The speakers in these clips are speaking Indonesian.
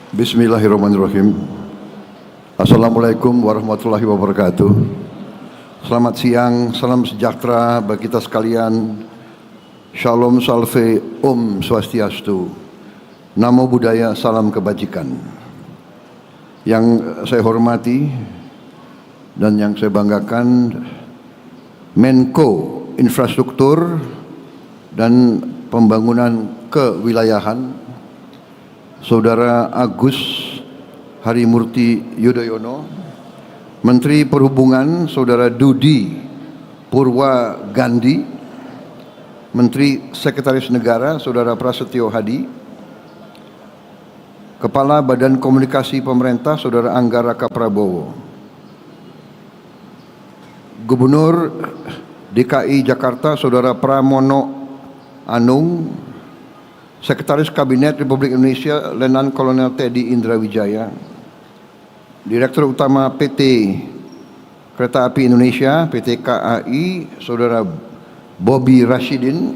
Bismillahirrahmanirrahim. Assalamualaikum warahmatullahi wabarakatuh. Selamat siang, salam sejahtera bagi kita sekalian. Shalom salve, Om Swastiastu. Namo Buddhaya, salam kebajikan. Yang saya hormati dan yang saya banggakan, Menko Infrastruktur dan Pembangunan Kewilayahan, Saudara Agus Harimurti Yudhoyono, Menteri Perhubungan Saudara Dudi Purwa Gandhi, Menteri Sekretaris Negara Saudara Prasetyo Hadi, Kepala Badan Komunikasi Pemerintah Saudara Angga Raka Prabowo, Gubernur DKI Jakarta Saudara Pramono Anung, Sekretaris Kabinet Republik Indonesia Letnan Kolonel Teddy Indrawijaya, Direktur Utama PT Kereta Api Indonesia PT KAI Saudara Bobby Rashidin,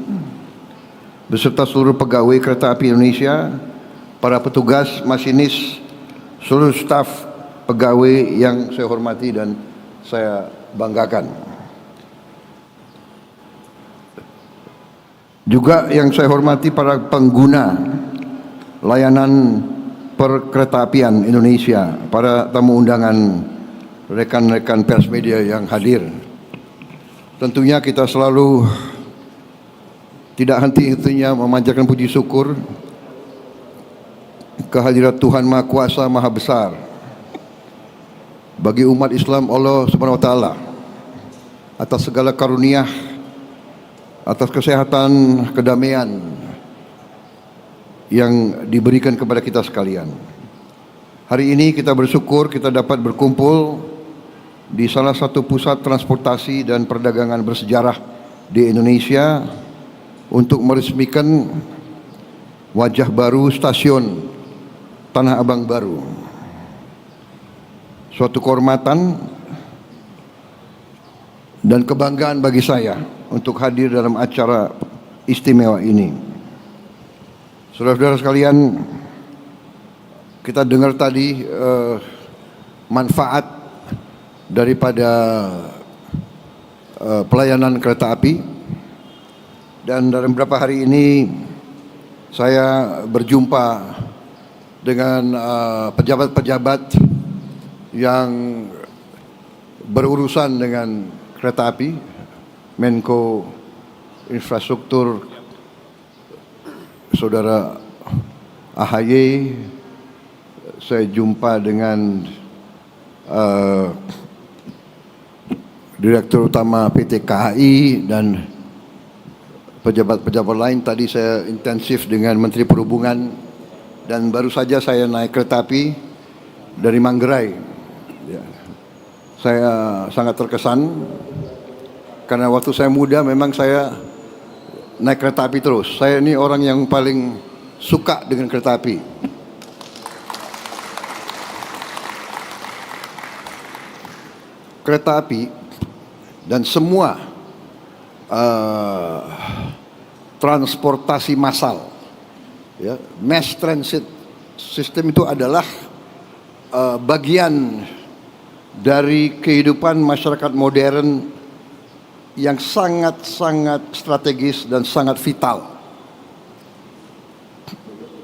beserta seluruh pegawai Kereta Api Indonesia, para petugas, masinis, seluruh staf pegawai yang saya hormati dan saya banggakan. Juga yang saya hormati para pengguna layanan perkeretaapian Indonesia, para tamu undangan, rekan-rekan pers media yang hadir. Tentunya kita selalu tidak henti-hentinya memanjatkan puji syukur kehadirat Tuhan Maha Kuasa Maha Besar bagi umat Islam Allah Subhanahu wa taala atas segala karunia, atas kesehatan, kedamaian yang diberikan kepada kita sekalian. Hari ini kita bersyukur kita dapat berkumpul di salah satu pusat transportasi dan perdagangan bersejarah di Indonesia untuk meresmikan wajah baru stasiun Tanah Abang baru. Suatu kehormatan dan kebanggaan bagi saya untuk hadir dalam acara istimewa ini. Saudara-saudara sekalian, kita dengar tadi manfaat daripada pelayanan kereta api, dan dalam beberapa hari ini saya berjumpa dengan pejabat-pejabat yang berurusan dengan kereta api, Menko Infrastruktur Saudara AHY, saya jumpa dengan Direktur Utama PT KAI dan pejabat-pejabat lain. Tadi saya intensif dengan Menteri Perhubungan, dan baru saja saya naik kereta api dari Manggarai. Ya. Saya sangat terkesan karena waktu saya muda memang saya naik kereta api terus. Saya ini orang yang paling suka dengan kereta api. Kereta api dan semua transportasi massal, ya, mass transit system itu adalah bagian dari kehidupan masyarakat modern yang sangat-sangat strategis dan sangat vital.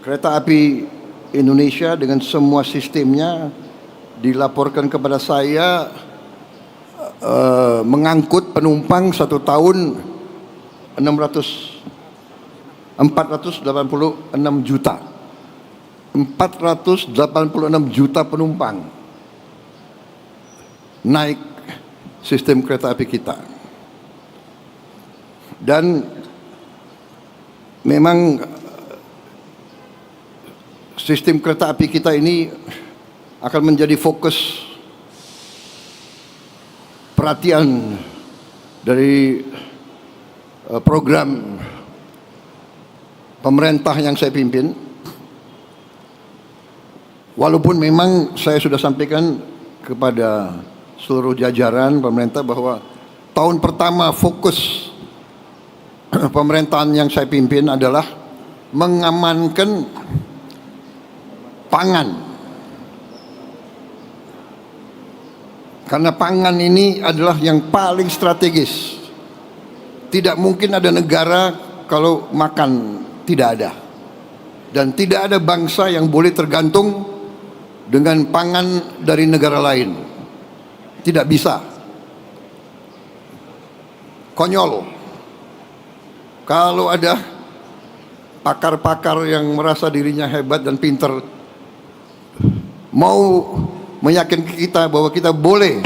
Kereta api Indonesia dengan semua sistemnya dilaporkan kepada saya mengangkut penumpang satu tahun 486 juta. 486 juta penumpang naik sistem kereta api kita. Dan memang sistem kereta api kita ini akan menjadi fokus perhatian dari program pemerintah yang saya pimpin. Walaupun memang saya sudah sampaikan kepada seluruh jajaran pemerintah bahwa tahun pertama fokus pemerintahan yang saya pimpin adalah mengamankan pangan. Karena pangan ini adalah yang paling strategis. Tidak mungkin ada negara kalau makan tidak ada. Dan tidak ada bangsa yang boleh tergantung dengan pangan dari negara lain. Tidak bisa. Konyol. Kalau ada pakar-pakar yang merasa dirinya hebat dan pintar mau meyakinkan kita bahwa kita boleh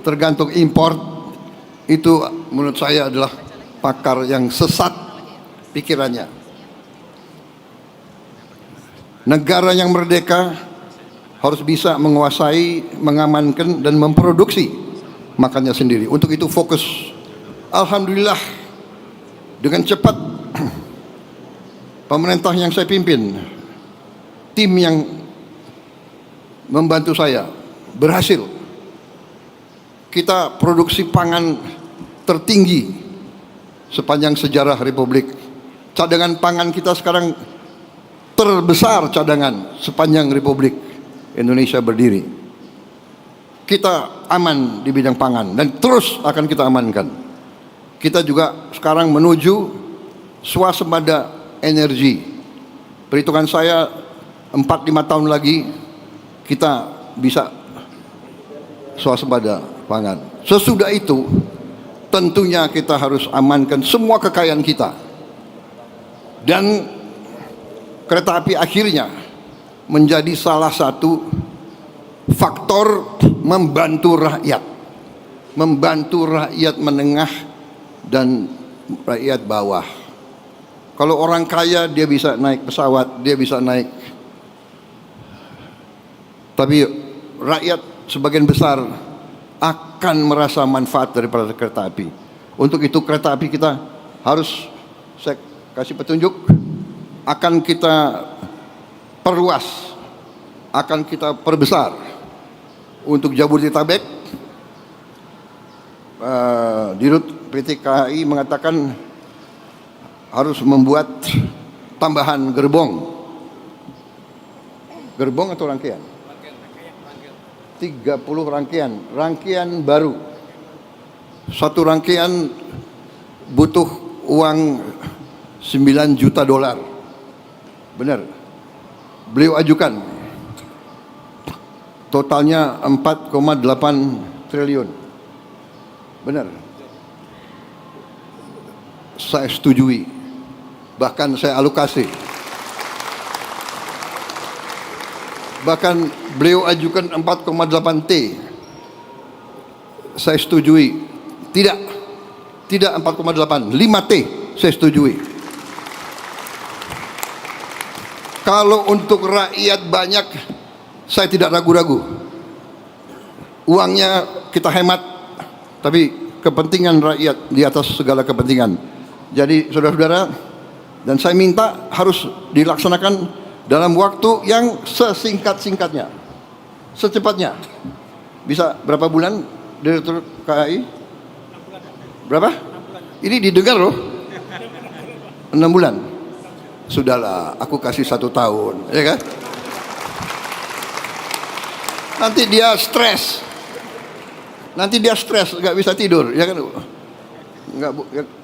tergantung import, itu menurut saya adalah pakar yang sesat pikirannya. Negara yang merdeka harus bisa menguasai, mengamankan dan memproduksi makannya sendiri. Untuk itu fokus. Alhamdulillah dengan cepat pemerintah yang saya pimpin, tim yang membantu saya berhasil. Kita produksi pangan tertinggi sepanjang sejarah Republik. Cadangan pangan kita sekarang terbesar cadangan sepanjang Republik Indonesia berdiri. Kita aman di bidang pangan dan terus akan kita amankan. Kita juga sekarang menuju swasembada energi. Perhitungan saya 4-5 tahun lagi kita bisa swasembada pangan. Sesudah itu tentunya kita harus amankan semua kekayaan kita. Dan kereta api akhirnya menjadi salah satu faktor membantu rakyat menengah dan rakyat bawah. Kalau orang kaya dia bisa naik pesawat, dia bisa naik. Tapi rakyat sebagian besar akan merasa manfaat daripada kereta api. Untuk itu kereta api kita harus, saya kasih petunjuk, akan kita perluas, akan kita perbesar. Untuk Jabodetabek, Dirut PT KAI mengatakan harus membuat tambahan gerbong atau rangkaian 30 rangkaian baru. Satu rangkaian butuh uang 9 juta dolar. Benar. Beliau ajukan totalnya 4,8 triliun. Benar. Saya setujui. Bahkan saya alokasi. Bahkan beliau ajukan 4,8 T. Saya setujui. Tidak 4,8, 5 T saya setujui. Kalau untuk rakyat banyak, saya tidak ragu-ragu. Uangnya kita hemat, tapi kepentingan rakyat di atas segala kepentingan. Jadi saudara-saudara, dan saya minta harus dilaksanakan dalam waktu yang sesingkat-singkatnya, secepatnya. Bisa berapa bulan Direktur KAI? Berapa? Ini didengar loh. 6 bulan. Sudahlah, aku kasih 1 tahun, ya kan? Nanti dia stres, nggak bisa tidur, ya kan? Nggak,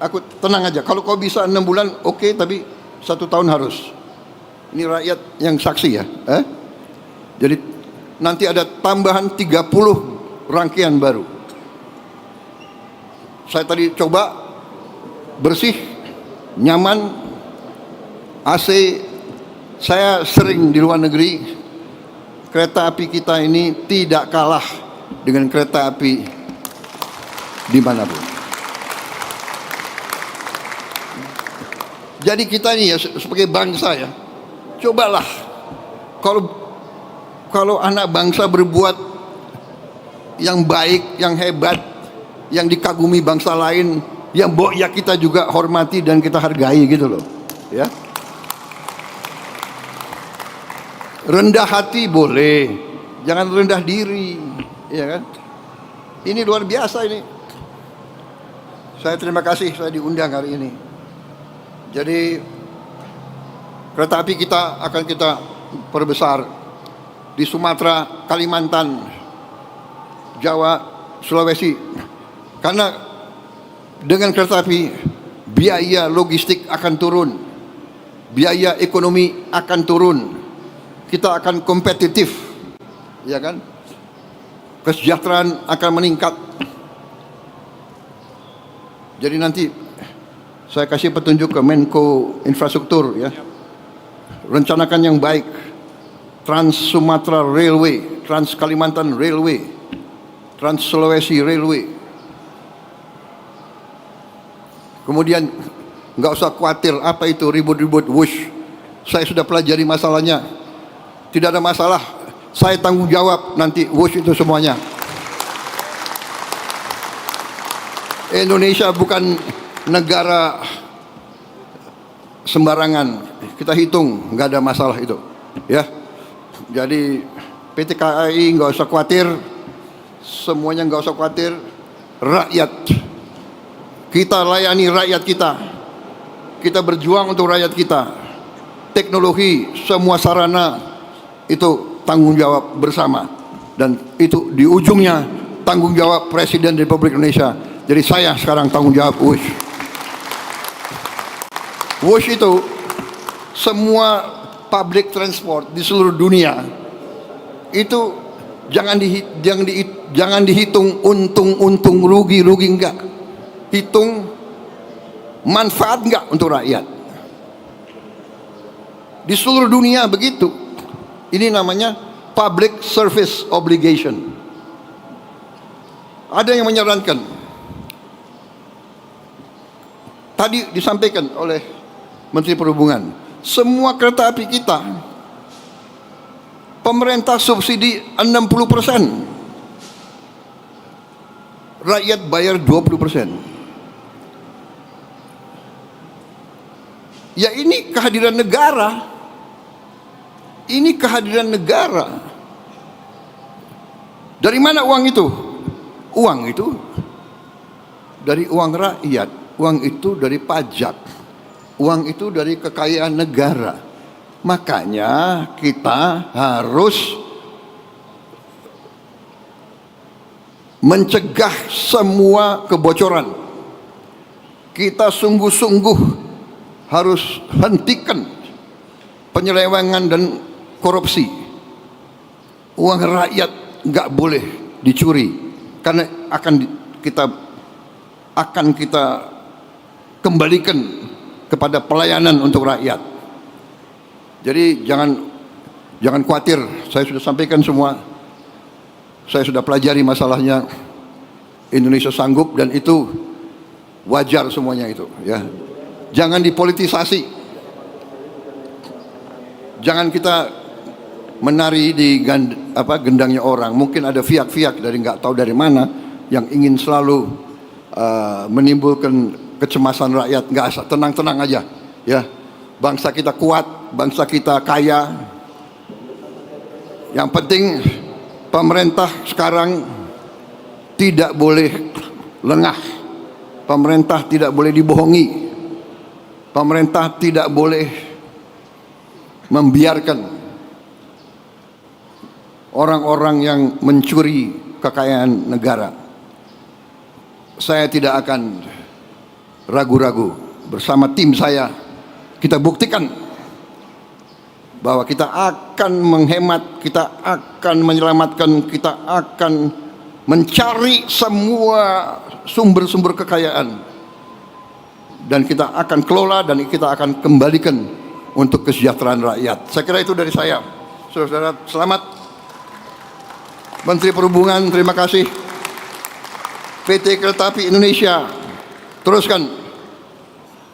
aku tenang aja. Kalau kau bisa 6 bulan, oke, tapi 1 tahun harus. Ini rakyat yang saksi ya. Jadi nanti ada tambahan 30 rangkaian baru. Saya tadi coba bersih, nyaman. AC, saya sering di luar negeri, kereta api kita ini tidak kalah dengan kereta api dimanapun. Jadi kita ini ya sebagai bangsa ya, cobalah kalau anak bangsa berbuat yang baik, yang hebat, yang dikagumi bangsa lain, yang ya kita juga hormati dan kita hargai gitu loh, ya. Rendah hati boleh, jangan rendah diri, ya kan? Ini luar biasa ini. Saya terima kasih saya diundang hari ini. Jadi kereta api kita akan kita perbesar. di Sumatera, Kalimantan, Jawa, Sulawesi. Karena dengan kereta api biaya logistik akan turun, biaya ekonomi akan turun, kita akan kompetitif, ya kan? Kesejahteraan akan meningkat. Jadi nanti saya kasih petunjuk ke Menko Infrastruktur, ya. Rencanakan yang baik. Trans Sumatera Railway, Trans Kalimantan Railway, Trans Sulawesi Railway. Kemudian nggak usah khawatir apa itu ribut-ribut wush. Saya sudah pelajari masalahnya. Tidak ada masalah. Saya tanggung jawab nanti wush itu semuanya. Indonesia bukan negara sembarangan. Kita hitung, nggak ada masalah itu, ya. Jadi PT KAI nggak usah khawatir, semuanya nggak usah khawatir. Rakyat, kita layani rakyat kita. Kita berjuang untuk rakyat kita. Teknologi, semua sarana itu tanggung jawab bersama. Dan itu di ujungnya tanggung jawab Presiden Republik Indonesia. Jadi saya sekarang tanggung jawab WUSH. WUSH itu semua public transport di seluruh dunia itu jangan dihitung untung rugi enggak. Hitung manfaat enggak untuk rakyat. Di seluruh dunia begitu. Ini namanya public service obligation. Ada yang menyarankan, tadi disampaikan oleh Menteri Perhubungan, semua kereta api kita pemerintah subsidi 60%, rakyat bayar 20%. Ya ini kehadiran negara. Ini kehadiran negara. Dari mana uang itu? Uang itu dari uang rakyat. Uang itu dari pajak. Uang itu dari kekayaan negara. Makanya kita harus mencegah semua kebocoran. Kita sungguh-sungguh harus hentikan penyelewengan dan korupsi. Uang rakyat nggak boleh dicuri, karena akan kita kembalikan kepada pelayanan untuk rakyat. Jadi jangan khawatir, saya sudah sampaikan semua. Saya sudah pelajari masalahnya. Indonesia sanggup dan itu wajar semuanya itu, ya. Jangan dipolitisasi. Jangan kita menari di gendangnya orang. Mungkin ada fiak-fiak dari nggak tahu dari mana yang ingin selalu menimbulkan kecemasan rakyat. Nggak asal, tenang-tenang aja, ya. Bangsa kita kuat, bangsa kita kaya. Yang penting pemerintah sekarang tidak boleh lengah. Pemerintah tidak boleh dibohongi. Pemerintah tidak boleh membiarkan orang-orang yang mencuri kekayaan negara. Saya tidak akan ragu-ragu. Bersama tim saya, kita buktikan bahwa kita akan menghemat, kita akan menyelamatkan, kita akan mencari semua sumber-sumber kekayaan, dan kita akan kelola dan kita akan kembalikan untuk kesejahteraan rakyat. Saya kira itu dari saya. Saudara, selamat. Menteri Perhubungan, terima kasih. PT Kereta Api Indonesia, teruskan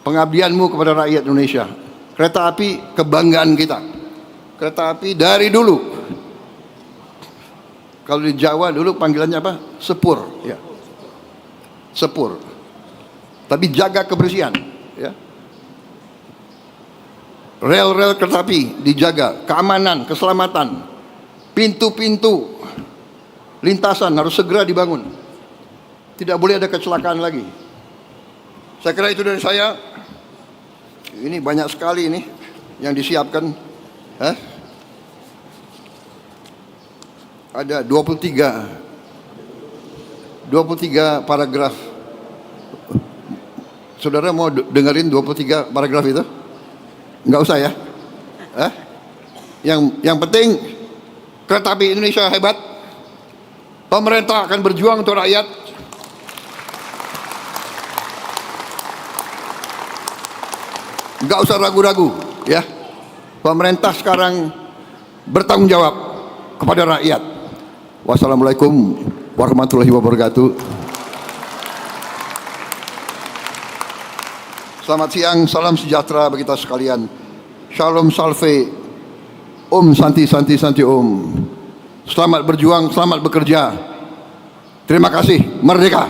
pengabdianmu kepada rakyat Indonesia. Kereta api kebanggaan kita. Kereta api dari dulu. Kalau di Jawa dulu panggilannya apa? Sepur, ya. Sepur. Tapi jaga kebersihan, ya. Rel-rel kereta api dijaga, keamanan, keselamatan. Pintu-pintu lintasan harus segera dibangun. Tidak boleh ada kecelakaan lagi. Saya kira itu dari saya. Ini banyak sekali ini yang disiapkan. ada 23 paragraf. Saudara mau dengerin 23 paragraf itu? Enggak usah ya. Yang penting kereta api Indonesia hebat. Pemerintah akan berjuang untuk rakyat. Enggak usah ragu-ragu ya. Pemerintah sekarang bertanggung jawab kepada rakyat. Wassalamualaikum warahmatullahi wabarakatuh. Selamat siang, salam sejahtera bagi kita sekalian. Shalom salve, Om Santi Santi Santi Om. Selamat berjuang, selamat bekerja. Terima kasih, merdeka.